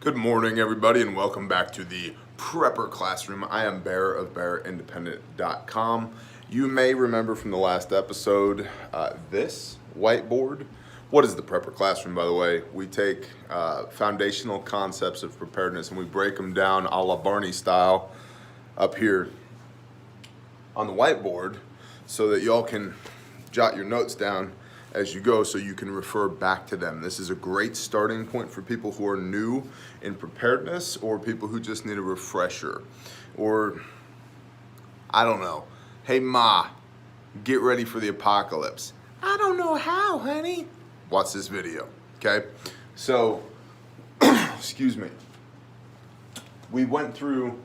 Good morning, everybody, and welcome back to the Prepper Classroom. I am Bear of BearIndependent.com. You may remember from the last episode this whiteboard. What is the Prepper Classroom, by the way? We take foundational concepts of preparedness and we break them down a la Barney style up here on the whiteboard so that y'all can jot your notes down as you go so you can refer back to them. This is a great starting point for people who are new in preparedness or people who just need a refresher. Or, I don't know, hey ma, get ready for the apocalypse. I don't know how, honey. Watch this video, okay? So, excuse me. We went through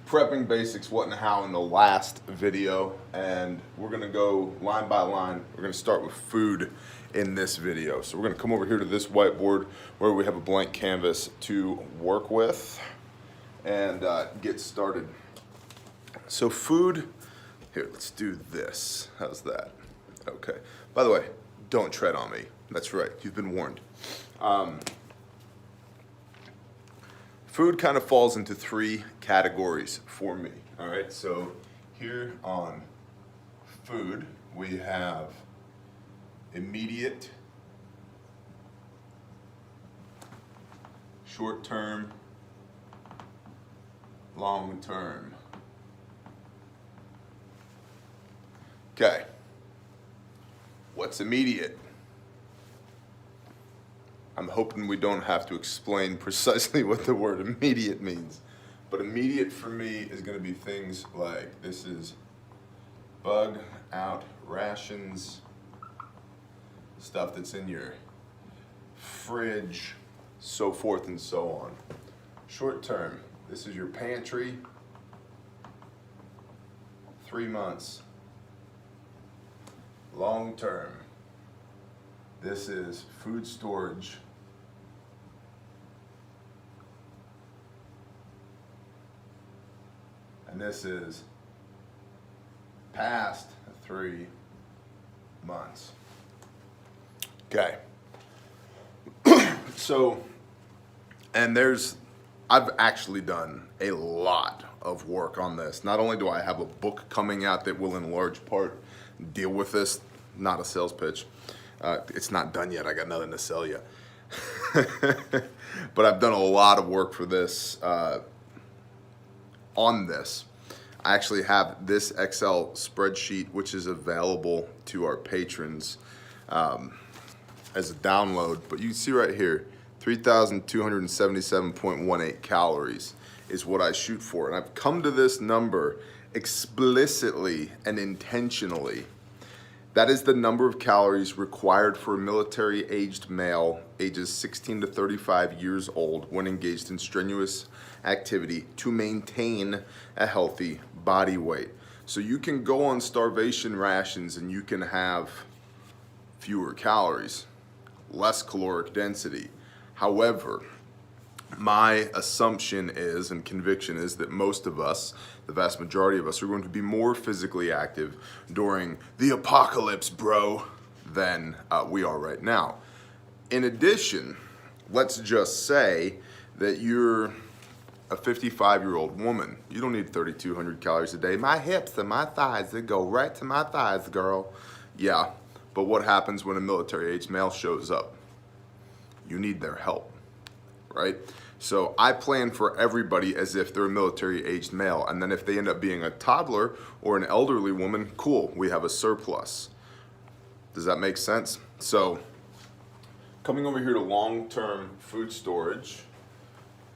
prepping basics, what and how in the last video, and we're gonna go line by line. We're gonna start with food in this video. So we're gonna come over here to this whiteboard where we have a blank canvas to work with and get started. So food, here, let's do this. How's that? Okay. By the way, don't tread on me. That's right, you've been warned. Food kind of falls into three categories for me, all right? So here on food, we have immediate, short-term, long-term. Okay, what's immediate? I'm hoping we don't have to explain precisely what the word immediate means. But immediate for me is gonna be things like, this is bug out rations, stuff that's in your fridge, so forth and so on. Short term, this is your pantry, 3 months. Long term, this is food storage, and this is past 3 months. Okay. So, and I've actually done a lot of work on this. Not only do I have a book coming out that will in large part deal with this, not a sales pitch. It's not done yet. I got nothing to sell you. But I've done a lot of work for this, on this. I actually have this Excel spreadsheet, which is available to our patrons as a download. But you see right here, 3,277.18 calories is what I shoot for. And I've come to this number explicitly and intentionally. That is the number of calories required for a military-aged male ages 16 to 35 years old when engaged in strenuous activity to maintain a healthy body weight. So you can go on starvation rations and you can have fewer calories, less caloric density. However, my assumption is and conviction is that most of us, the vast majority of us, are going to be more physically active during the apocalypse, bro, than we are right now. In addition, let's just say that you're a 55-year-old woman. You don't need 3,200 calories a day. My hips and my thighs, they go right to my thighs, girl. Yeah, but what happens when a military-aged male shows up? You need their help. Right? So I plan for everybody as if they're a military-aged male, and then if they end up being a toddler or an elderly woman, cool, we have a surplus. Does that make sense? So coming over here to long-term food storage,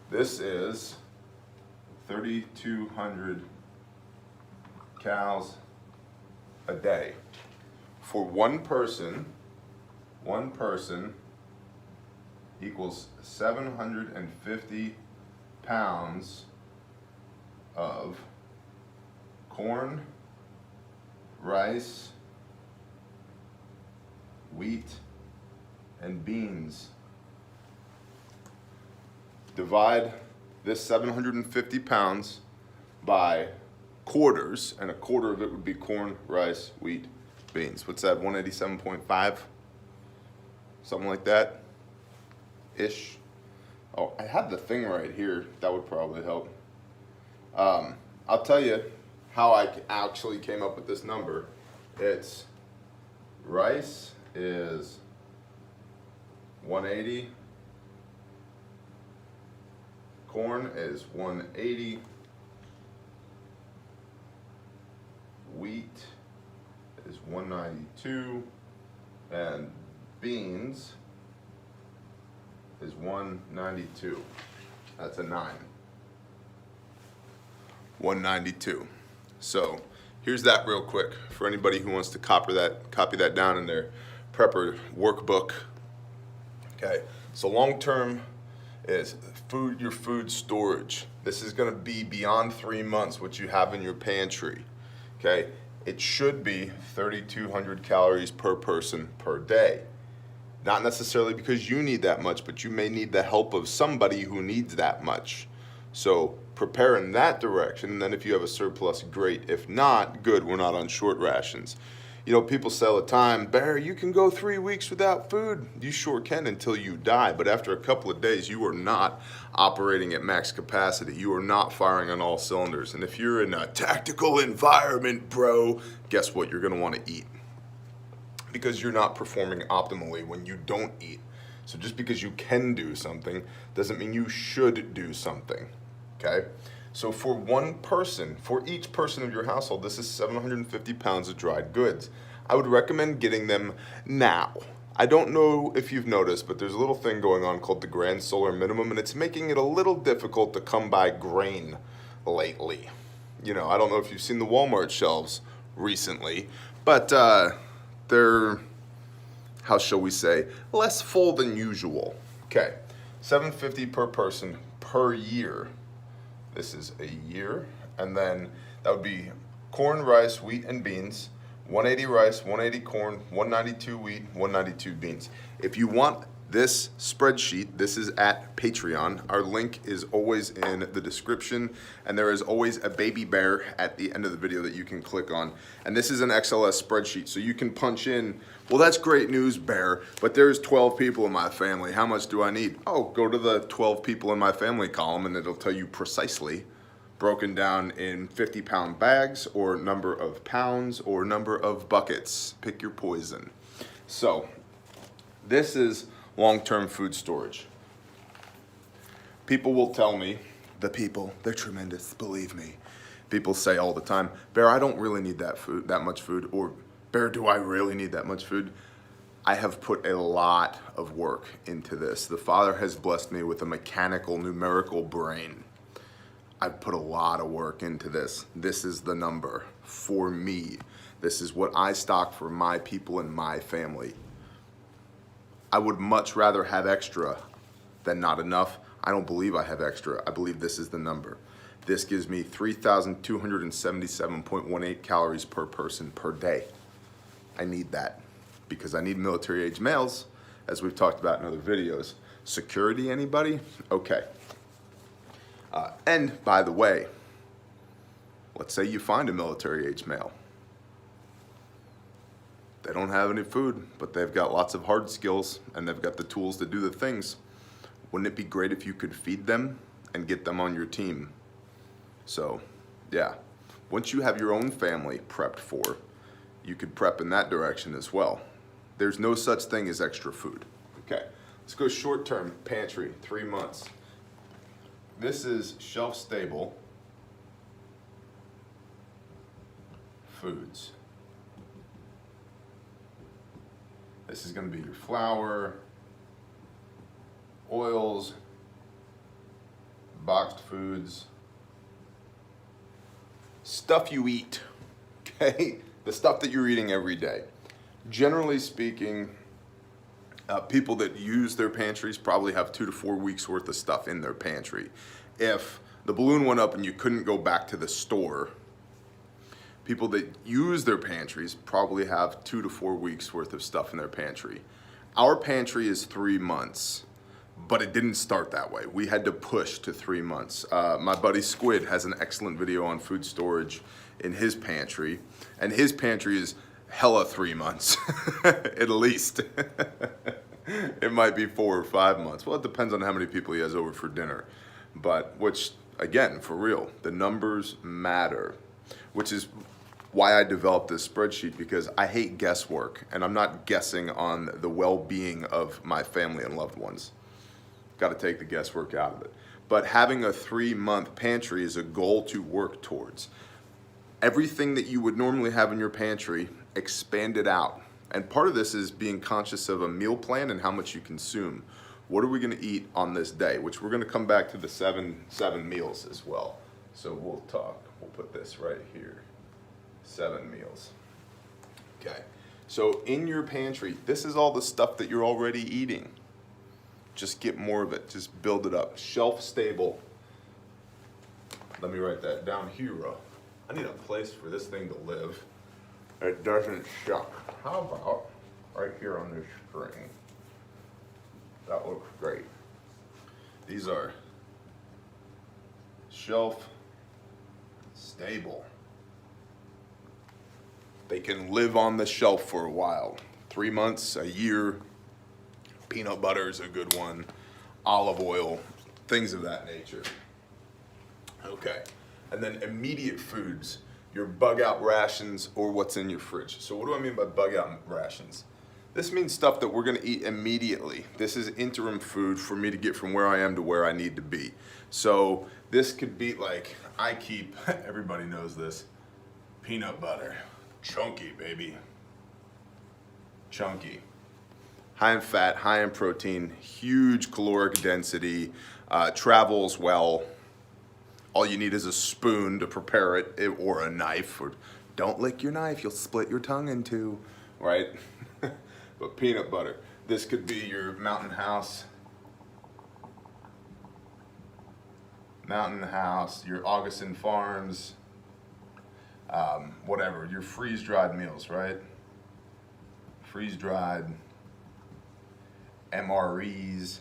this is 3,200 calories a day. For one person equals 750 pounds of corn, rice, wheat, and beans. Divide this 750 pounds by quarters, and a quarter of it would be corn, rice, wheat, beans. What's that, 187.5? Something like that? Ish. Oh, I had the thing right here. That would probably help. I'll tell you how I actually came up with this number. It's rice is 180, corn is 180, wheat is 192, and beans is 192. That's a 9. 192. So here's that real quick for anybody who wants to copy that down in their prepper workbook. Okay, so long term is your food storage. This is gonna be beyond 3 months what you have in your pantry. Okay, it should be 3,200 calories per person per day. Not necessarily because you need that much, but you may need the help of somebody who needs that much. So prepare in that direction, and then if you have a surplus, great. If not, good, we're not on short rations. You know, people say all the time, Bear, you can go 3 weeks without food. You sure can until you die, but after a couple of days, you are not operating at max capacity. You are not firing on all cylinders. And if you're in a tactical environment, bro, guess what? You're gonna wanna eat, because you're not performing optimally when you don't eat. So just because you can do something doesn't mean you should do something, okay? So for one person, for each person of your household, this is 750 pounds of dried goods. I would recommend getting them now. I don't know if you've noticed, but there's a little thing going on called the Grand Solar Minimum, and it's making it a little difficult to come by grain lately. You know, I don't know if you've seen the Walmart shelves recently, but they're, how shall we say, less full than usual. Okay, 750 per person per year. This is a year, and then that would be corn, rice, wheat, and beans. 180 rice, 180 corn, 192 wheat, 192 beans. If you want this spreadsheet, this is at Patreon. Our link is always in the description, and there is always a baby bear at the end of the video that you can click on. And this is an XLS spreadsheet, so you can punch in, well, that's great news, Bear, but there's 12 people in my family. How much do I need? Oh, go to the 12 people in my family column, and it'll tell you precisely, broken down in 50-pound bags, or number of pounds, or number of buckets. Pick your poison. So this is long-term food storage. People will tell me, they're tremendous, believe me. People say all the time, Bear, I don't really need that much food, or Bear, do I really need that much food? I have put a lot of work into this. The Father has blessed me with a mechanical, numerical brain. I've put a lot of work into this. This is the number for me. This is what I stock for my people and my family. I would much rather have extra than not enough. I don't believe I have extra. I believe this is the number. This gives me 3,277.18 calories per person per day. I need that because I need military age males, as we've talked about in other videos. Security, anybody? Okay. And by the way, let's say you find a military age male. They don't have any food, but they've got lots of hard skills and they've got the tools to do the things. Wouldn't it be great if you could feed them and get them on your team? So, yeah, once you have your own family prepped for, you could prep in that direction as well. There's no such thing as extra food. Okay, let's go short-term pantry, 3 months. This is shelf-stable foods. This is going to be your flour, oils, boxed foods, stuff you eat, okay? The stuff that you're eating every day. Generally speaking, people that use their pantries probably have 2 to 4 weeks worth of stuff in their pantry. If the balloon went up and you couldn't go back to the store, people that use their pantries probably have 2 to 4 weeks worth of stuff in their pantry. Our pantry is 3 months, but it didn't start that way. We had to push to 3 months. My buddy Squid has an excellent video on food storage in his pantry, and his pantry is hella 3 months, at least. It might be 4 or 5 months. Well, it depends on how many people he has over for dinner. But, which, again, for real, the numbers matter, which is why I developed this spreadsheet, because I hate guesswork, and I'm not guessing on the well-being of my family and loved ones. Got to take the guesswork out of it. But having a 3-month pantry is a goal to work towards. Everything that you would normally have in your pantry, expand it out. And part of this is being conscious of a meal plan and how much you consume. What are we going to eat on this day? Which we're going to come back to the seven meals as well. So we'll put this right here. 7 meals. Okay. So in your pantry, this is all the stuff that you're already eating. Just get more of it. Just build it up. Shelf stable. Let me write that down here. I need a place for this thing to live. It doesn't shuck. How about right here on this string? That looks great. These are shelf stable. They can live on the shelf for a while. 3 months, a year. Peanut butter is a good one. Olive oil, things of that nature. Okay. And then immediate foods, your bug out rations or what's in your fridge. So what do I mean by bug out rations? This means stuff that we're gonna eat immediately. This is interim food for me to get from where I am to where I need to be. So this could be like, I keep, everybody knows this, peanut butter. Chunky, baby. Chunky. High in fat, high in protein, huge caloric density, travels well. All you need is a spoon to prepare it, or a knife. Or don't lick your knife, you'll split your tongue in two, right? But peanut butter. This could be your Mountain House, your Augustin Farms, whatever, your freeze-dried meals, right? Freeze-dried, MREs.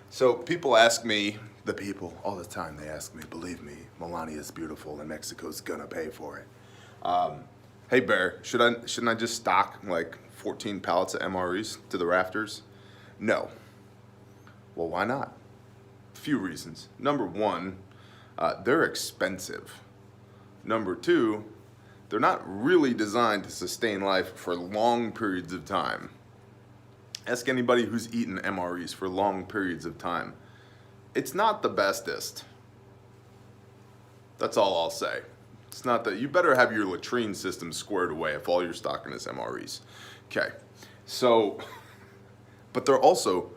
So people ask me, the people, all the time they ask me, believe me, Melania's beautiful and Mexico's gonna pay for it. Hey Bear, shouldn't I just stock like 14 pallets of MREs to the rafters? No. Well, why not? A few reasons. Number one, they're expensive. Number two, they're not really designed to sustain life for long periods of time. Ask anybody who's eaten MREs for long periods of time. It's not the bestest. That's all I'll say. It's not that, you better have your latrine system squared away if all you're stocking is MREs. Okay, so, but they're also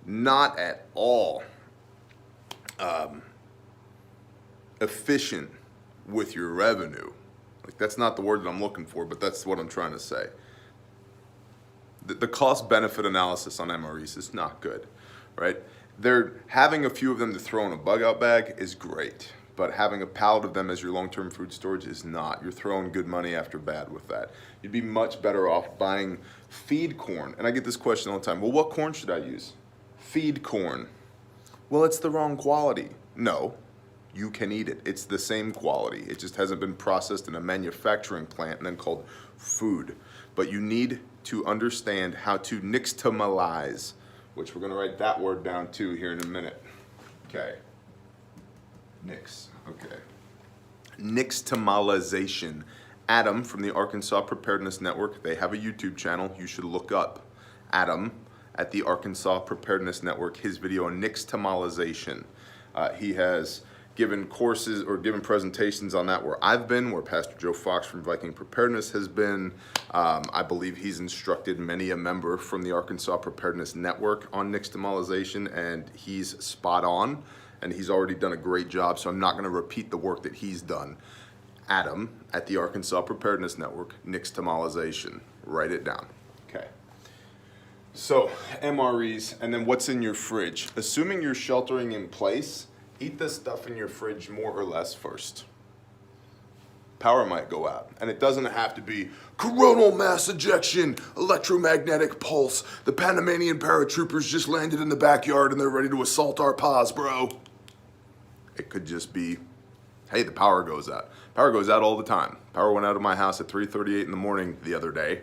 not at all efficient with your revenue. Like, that's not the word that I'm looking for, but that's what I'm trying to say. The cost benefit analysis on MREs is not good, right? Having a few of them to throw in a bug out bag is great, but having a pallet of them as your long-term food storage is not. You're throwing good money after bad with that. You'd be much better off buying feed corn. And I get this question all the time. Well, what corn should I use? Feed corn. Well, it's the wrong quality. No, you can eat it. It's the same quality. It just hasn't been processed in a manufacturing plant and then called food. But you need to understand how to nixtamalize, which we're going to write that word down too here in a minute. Okay. Nix. Okay. Nixtamalization. Adam from the Arkansas Preparedness Network, they have a YouTube channel. You should look up Adam at the Arkansas Preparedness Network, his video on nixtamalization. He has given courses or given presentations on that where I've been, where Pastor Joe Fox from Viking Preparedness has been. I believe he's instructed many a member from the Arkansas Preparedness Network on nixtamalization, and he's spot on, and he's already done a great job, so I'm not going to repeat the work that he's done. Adam at the Arkansas Preparedness Network, nixtamalization. Write it down. Okay. So, MREs, and then what's in your fridge. Assuming you're sheltering in place, eat the stuff in your fridge more or less first. Power might go out, and it doesn't have to be coronal mass ejection, electromagnetic pulse. The Panamanian paratroopers just landed in the backyard and they're ready to assault our pause, bro. It could just be, hey, the power goes out. Power goes out all the time. Power went out of my house at 3:38 in the morning the other day.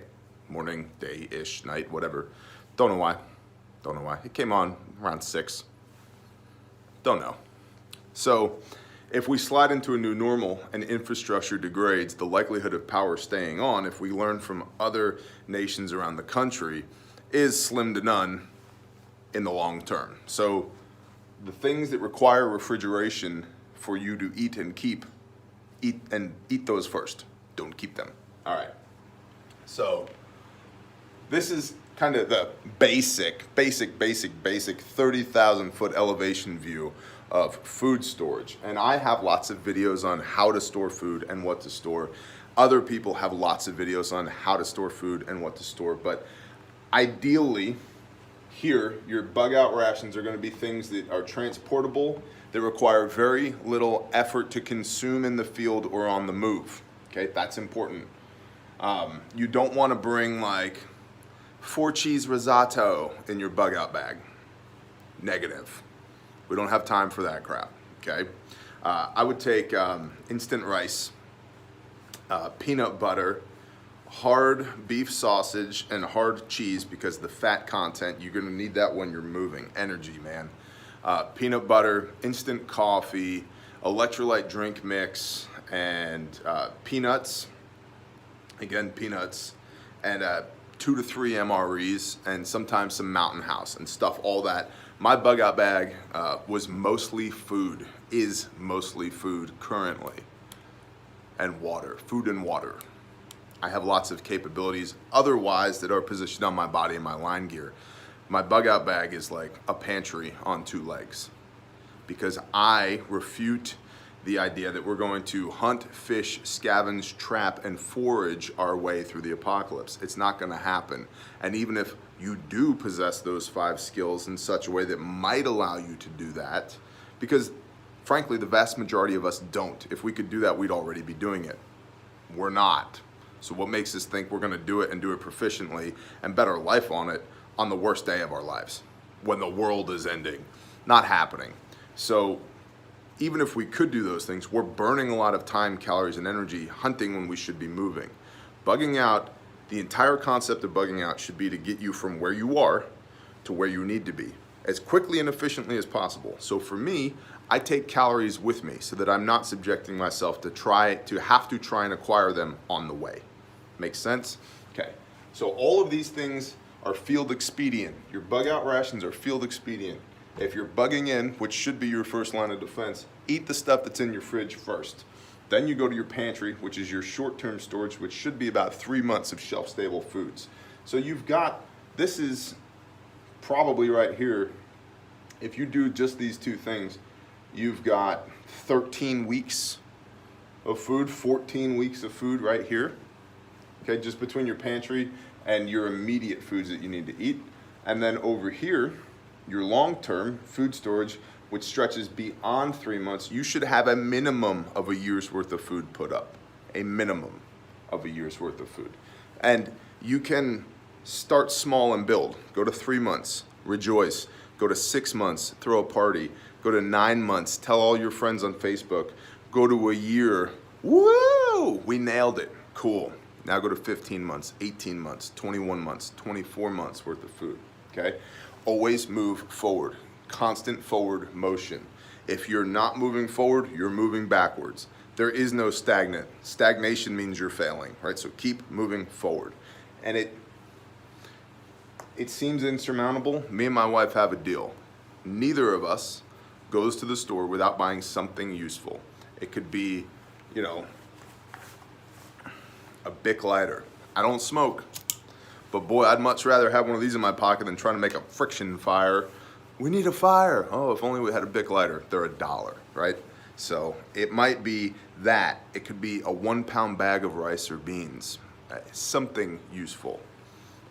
Morning, day-ish, night, whatever. Don't know why. Don't know why. It came on around 6. Don't know. So if we slide into a new normal and infrastructure degrades, the likelihood of power staying on, if we learn from other nations around the country, is slim to none in the long term. So the things that require refrigeration for you to eat and keep, eat those first. Don't keep them. All right. So this is kind of the basic 30,000 foot elevation view of food storage. And I have lots of videos on how to store food and what to store. Other people have lots of videos on how to store food and what to store. But ideally, here, your bug out rations are going to be things that are transportable, that require very little effort to consume in the field or on the move. Okay, that's important. You don't want to bring like 4 cheese risotto in your bug out bag. Negative. We don't have time for that crap, okay? I would take instant rice, peanut butter, hard beef sausage, and hard cheese, because the fat content, you're gonna need that when you're moving. Energy, man. Peanut butter, instant coffee, electrolyte drink mix, and peanuts. Again, peanuts, and 2 to 3 MREs, and sometimes some Mountain House and stuff, all that. My bug out bag was mostly food, is mostly food currently, and water, food and water. I have lots of capabilities otherwise that are positioned on my body and my line gear. My bug out bag is like a pantry on 2 legs, because I refute the idea that we're going to hunt, fish, scavenge, trap, and forage our way through the apocalypse. It's not going to happen. And even if you do possess those 5 skills in such a way that might allow you to do that, because frankly, the vast majority of us don't. If we could do that, we'd already be doing it. We're not. So what makes us think we're going to do it and do it proficiently and bet our life on it on the worst day of our lives, when the world is ending? Not happening. So even if we could do those things, we're burning a lot of time, calories, and energy hunting when we should be moving. Bugging out, the entire concept of bugging out should be to get you from where you are to where you need to be as quickly and efficiently as possible. So for me, I take calories with me so that I'm not subjecting myself to have to try and acquire them on the way. Makes sense? Okay. So all of these things are field expedient. Your bug out rations are field expedient. If you're bugging in, which should be your first line of defense, eat the stuff that's in your fridge first. Then you go to your pantry, which is your short-term storage, which should be about 3 months of shelf-stable foods. So you've got, this is probably right here, if you do just these 2 things, you've got 13 weeks of food, 14 weeks of food right here. Okay, just between your pantry and your immediate foods that you need to eat. And then over here, your long-term food storage, which stretches beyond 3 months, you should have a minimum of a year's worth of food put up. A minimum of a year's worth of food. And you can start small and build. Go to 3 months, rejoice. Go to 6 months, throw a party. Go to 9 months, tell all your friends on Facebook. Go to a year, woo, we nailed it, cool. Now go to 15 months, 18 months, 21 months, 24 months worth of food, okay? Always move forward, constant forward motion. If you're not moving forward, you're moving backwards. There is no stagnant. Stagnation means you're failing, right? So keep moving forward. And it seems insurmountable. Me and my wife have a deal. Neither of us goes to the store without buying something useful. It could be, you know, a Bic lighter. I don't smoke, but boy, I'd much rather have one of these in my pocket than trying to make a friction fire. We need a fire. Oh, if only we had a Bic lighter. They're $1, right? So it might be that. It could be a 1 pound bag of rice or beans. Something useful.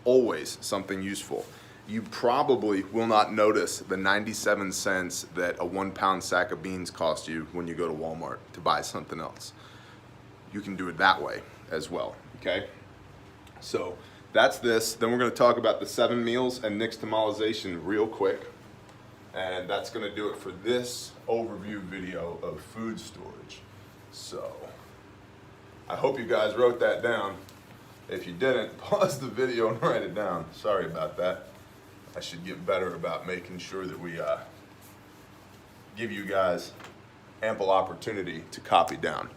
Always something useful. You probably will not notice the 97 cents that a 1 pound sack of beans cost you when you go to Walmart to buy something else. You can do it that way as well, okay? So that's this. Then we're gonna talk about the 7 meals and Nick's Tamalization real quick. And that's gonna do it for this overview video of food storage. So I hope you guys wrote that down. If you didn't, pause the video and write it down. Sorry about that. I should get better about making sure that we give you guys ample opportunity to copy down.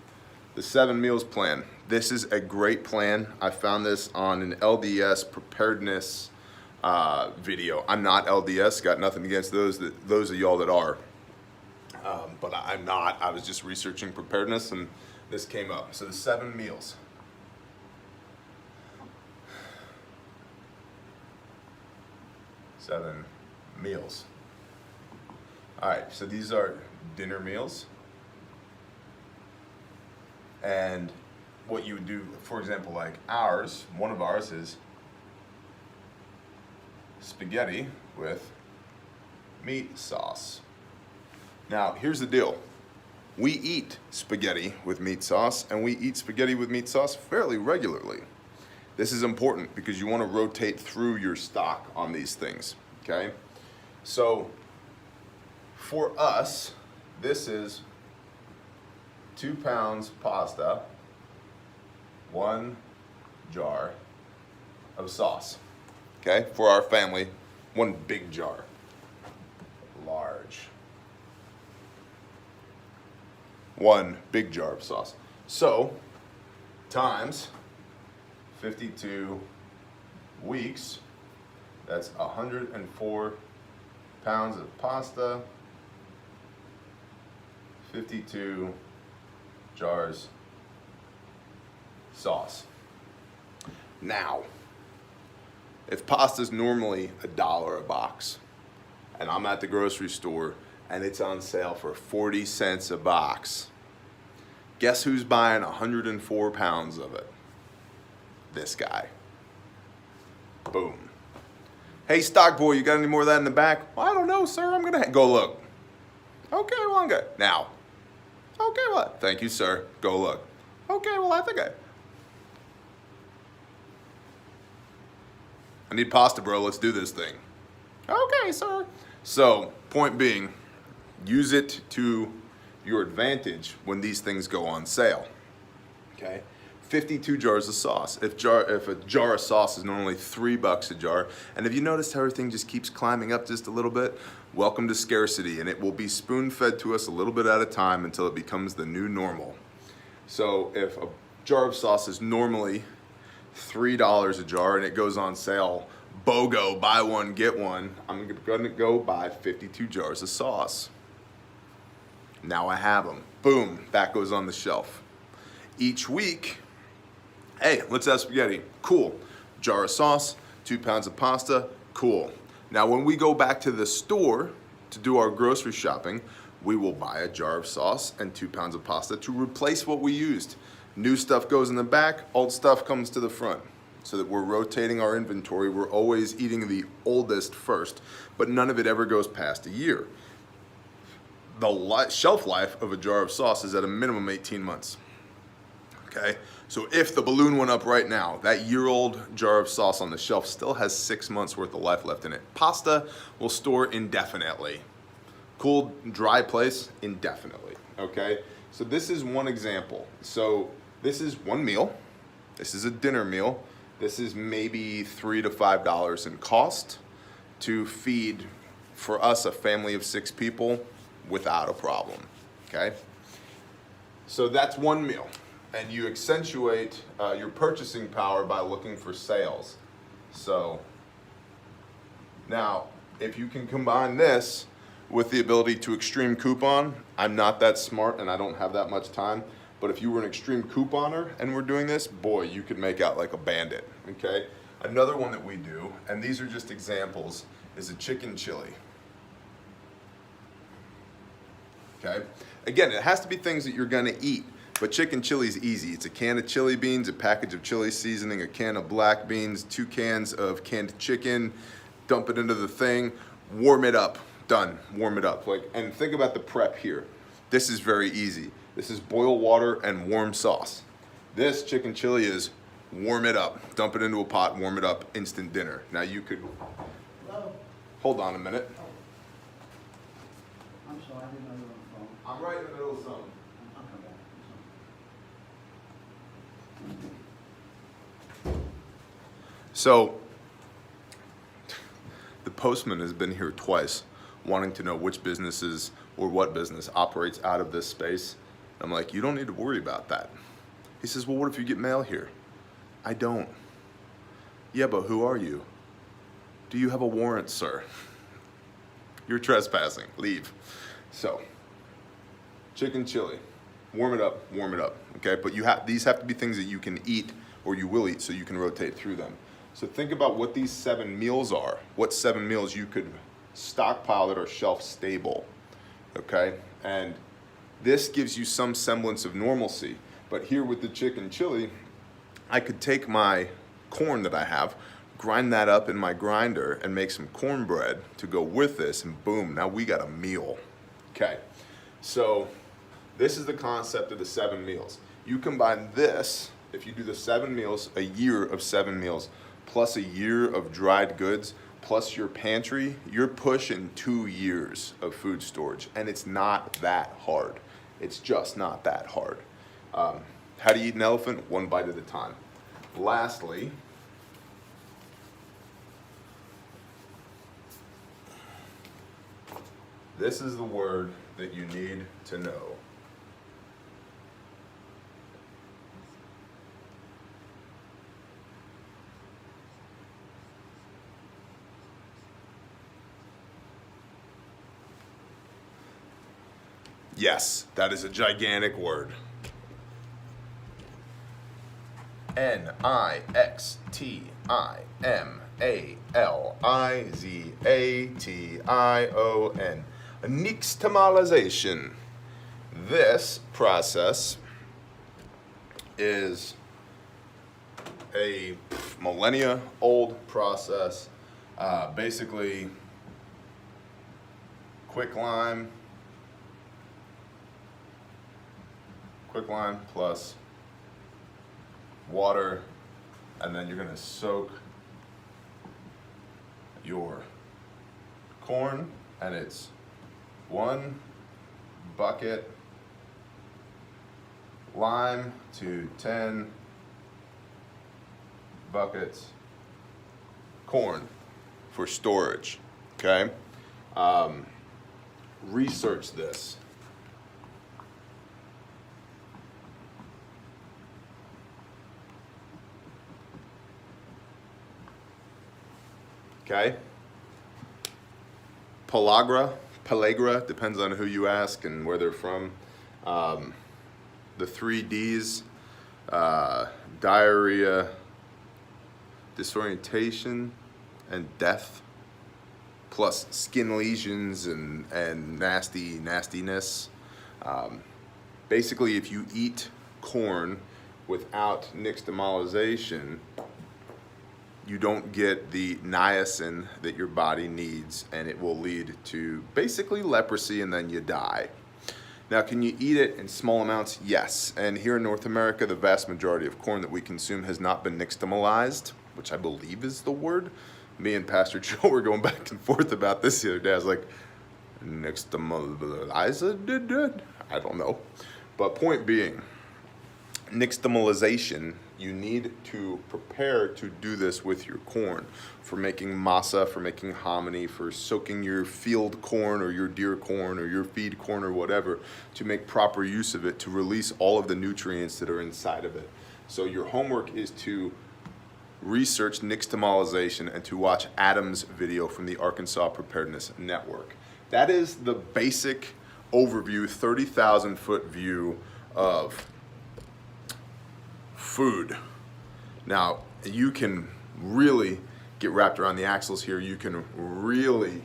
The 7 meals plan. This is a great plan. I found this on an LDS preparedness video. I'm not LDS, got nothing against those of y'all that are. But I'm not. I was just researching preparedness and this came up. So the 7 meals. Seven meals. All right, so these are dinner meals. And what you would do, for example, like ours, one of ours is spaghetti with meat sauce. Now, here's the deal. We eat spaghetti with meat sauce, and we eat spaghetti with meat sauce fairly regularly. This is important because you want to rotate through your stock on these things, okay? So, for us, this is 2 pounds pasta, 1 jar of sauce, okay? For our family, 1 big jar, large. 1 big jar of sauce. So, times 52 weeks, that's 104 pounds of pasta, 52 jars sauce. Now, if pasta's normally $1 a box, and I'm at the grocery store and it's on sale for 40 cents a box, guess who's buying 104 pounds of it? This guy. Boom. Hey, stock boy, you got any more of that in the back? Well, I don't know, sir. I'm gonna go look. Okay, well, I'm good. Now. Okay, well, thank you, sir. Go look. Okay, well, I think I need pasta, bro. Let's do this thing. Okay, sir. So, point being, use it to your advantage when these things go on sale. Okay? 52 jars of sauce. If a jar of sauce is normally $3 a jar, and if you notice how everything just keeps climbing up just a little bit, welcome to scarcity, and it will be spoon-fed to us a little bit at a time until it becomes the new normal. So if a jar of sauce is normally $3 a jar and it goes on sale, BOGO, buy one, get one, I'm gonna go buy 52 jars of sauce. Now I have them. Boom, that goes on the shelf. Each week, hey, let's have spaghetti. Cool. Jar of sauce, 2 pounds of pasta, cool. Now when we go back to the store to do our grocery shopping, we will buy a jar of sauce and 2 pounds of pasta to replace what we used. New stuff goes in the back, old stuff comes to the front. So that we're rotating our inventory, we're always eating the oldest first, but none of it ever goes past a year. The shelf life of a jar of sauce is at a minimum 18 months. Okay, so if the balloon went up right now, that year-old jar of sauce on the shelf still has 6 months worth of life left in it. Pasta will store indefinitely. Cool, dry place, indefinitely. Okay, so this is one example. So this is one meal. This is a dinner meal. This is maybe $3 to $5 in cost to feed, for us, a family of 6 people without a problem. Okay, so that's one meal. And you accentuate your purchasing power by looking for sales. So now, if you can combine this with the ability to extreme coupon, I'm not that smart and I don't have that much time, but if you were an extreme couponer and we're doing this, boy, you could make out like a bandit, okay? Another one that we do, and these are just examples, is a chicken chili. Okay? Again, it has to be things that you're gonna eat. But chicken chili is easy. It's a can of chili beans, a package of chili seasoning, a can of black beans, 2 cans of canned chicken, dump it into the thing, warm it up, done, warm it up. And think about the prep here. This is very easy. This is boil water and warm sauce. This chicken chili is warm it up, dump it into a pot, warm it up, instant dinner. Now you could, hold on a minute. I'm sorry, I didn't know you were on the phone. I'm right in the middle of something. So, the postman has been here twice wanting to know which businesses or what business operates out of this space. I'm like, you don't need to worry about that. He says, well, what if you get mail here? I don't. Yeah, but who are you? Do you have a warrant, sir? You're trespassing. Leave. So, chicken chili. Warm it up, okay? But these have to be things that you can eat or you will eat so you can rotate through them. So think about what these 7 meals are. What 7 meals you could stockpile that are shelf stable, okay? And this gives you some semblance of normalcy. But here with the chicken chili, I could take my corn that I have, grind that up in my grinder and make some cornbread to go with this, and boom, now we got a meal. Okay, so this is the concept of the 7 meals. You combine this, if you do the 7 meals, a year of 7 meals, plus a year of dried goods, plus your pantry, you're pushing 2 years of food storage, and it's not that hard. It's just not that hard. How do you eat an elephant? 1 bite at a time. Lastly, this is the word that you need to know. Yes, that is a gigantic word. Nixtamalization. Nixtamalization. This process is a millennia old process. Basically, quicklime plus water, and then you're going to soak your corn, and it's 1 bucket lime to 10 buckets corn for storage. Okay, research this. Okay, pellagra, depends on who you ask and where they're from. The 3 Ds, diarrhea, disorientation, and death, plus skin lesions and nastiness. Basically, if you eat corn without nixtamalization, you don't get the niacin that your body needs, and it will lead to basically leprosy, and then you die. Now, can you eat it in small amounts? Yes. And here in North America, the vast majority of corn that we consume has not been nixtamalized, which I believe is the word. Me and Pastor Joe were going back and forth about this the other day. I was like, nixtamalized? I don't know. But point being, nixtamalization, you need to prepare to do this with your corn for making masa, for making hominy, for soaking your field corn or your deer corn or your feed corn or whatever, to make proper use of it, to release all of the nutrients that are inside of it. So your homework is to research nixtamalization and to watch Adam's video from the Arkansas Preparedness Network. That is the basic overview, 30,000 foot view of food. Now, you can really get wrapped around the axles here. You can really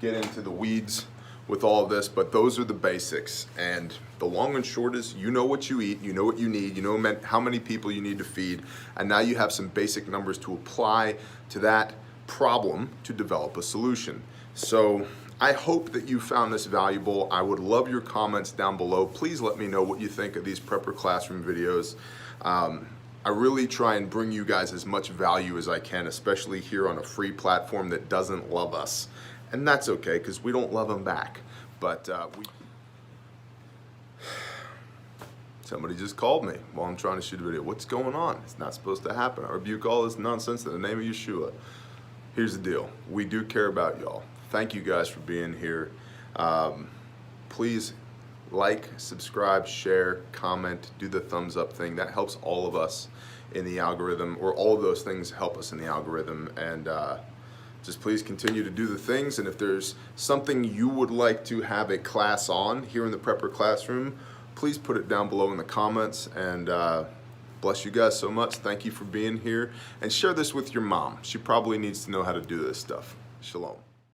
get into the weeds with all of this, but those are the basics. And the long and short is, you know what you eat, you know what you need, you know how many people you need to feed, and now you have some basic numbers to apply to that problem to develop a solution. So I hope that you found this valuable. I would love your comments down below. Please let me know what you think of these Prepper Classroom videos. I really try and bring you guys as much value as I can, especially here on a free platform that doesn't love us. And that's okay, because we don't love them back. But somebody just called me while I'm trying to shoot a video. What's going on? It's not supposed to happen. I rebuke all this nonsense in the name of Yeshua. here's the deal. We do care about y'all. Thank you guys for being here. Please like, subscribe, share, comment, do the thumbs up thing. That helps all of us in the algorithm, or all of those things help us in the algorithm. And just please continue to do the things. And if there's something you would like to have a class on here in the Prepper Classroom, please put it down below in the comments. And bless you guys so much. Thank you for being here. And share this with your mom. She probably needs to know how to do this stuff. Shalom.